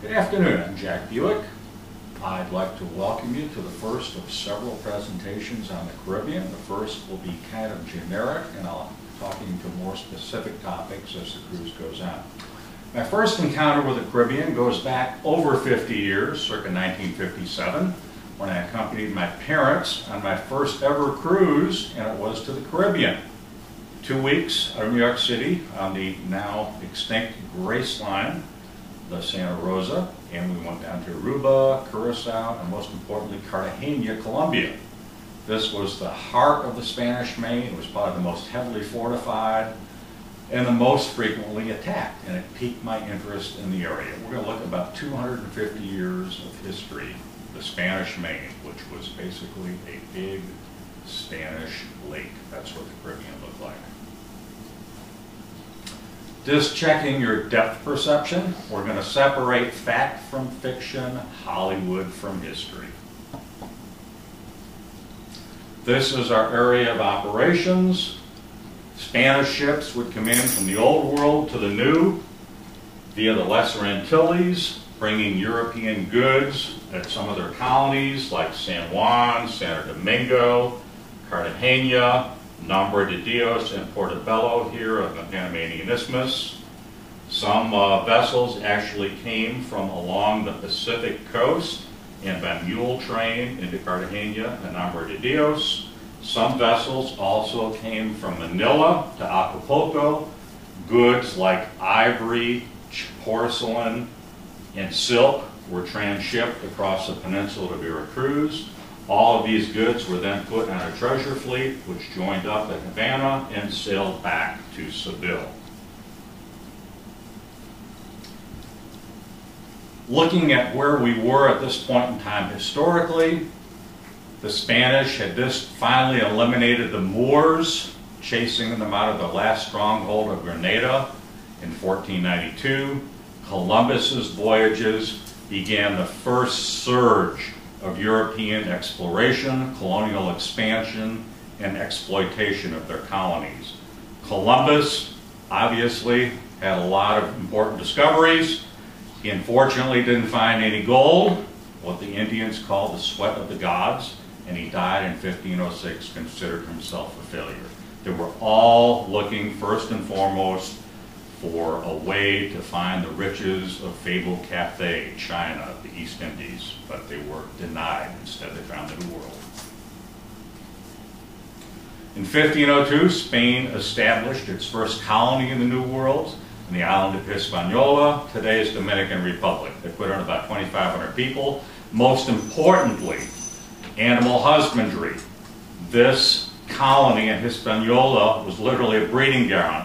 Good afternoon, I'm Jack Buyck. I'd like to welcome you to the first of several presentations on the Caribbean. The first will be kind of generic, and I'll be talking to more specific topics as the cruise goes on. My first encounter with the Caribbean goes back over 50 years, circa 1957, when I accompanied my parents on my first ever cruise, and it was to the Caribbean. 2 weeks out of New York City on the now extinct Grace Line, the Santa Rosa, and we went down to Aruba, Curacao, and most importantly, Cartagena, Colombia. This was the heart of the Spanish Main. It was probably the most heavily fortified and the most frequently attacked, and it piqued my interest in the area. We're going to look at about 250 years of history, the Spanish Main, which was basically a big Spanish lake. That's what the Caribbean looked like. Just checking your depth perception, we're going to separate fact from fiction, Hollywood from history. This is our area of operations. Spanish ships would come in from the Old World to the New via the Lesser Antilles, bringing European goods at some of their colonies like San Juan, Santo Domingo, Cartagena, Nombre de Dios, and Portobello here of the Panamanian Isthmus. Some vessels actually came from along the Pacific coast and by mule train into Cartagena and Nombre de Dios. Some vessels also came from Manila to Acapulco. Goods like ivory, porcelain, and silk were transshipped across the peninsula to Veracruz. All of these goods were then put on a treasure fleet, which joined up at Havana and sailed back to Seville. Looking at where we were at this point in time historically, the Spanish had just finally eliminated the Moors, chasing them out of the last stronghold of Grenada in 1492. Columbus's voyages began the first surge of European exploration, colonial expansion, and exploitation of their colonies. Columbus obviously had a lot of important discoveries. He unfortunately didn't find any gold, what the Indians called the sweat of the gods, and he died in 1506, considered himself a failure. They were all looking first and foremost for a way to find the riches of fabled Cathay, China, the East Indies, but they were denied. Instead, they found the New World. In 1502, Spain established its first colony in the New World in the island of Hispaniola, today's Dominican Republic. They put in about 2,500 people. Most importantly, animal husbandry. This colony in Hispaniola was literally a breeding ground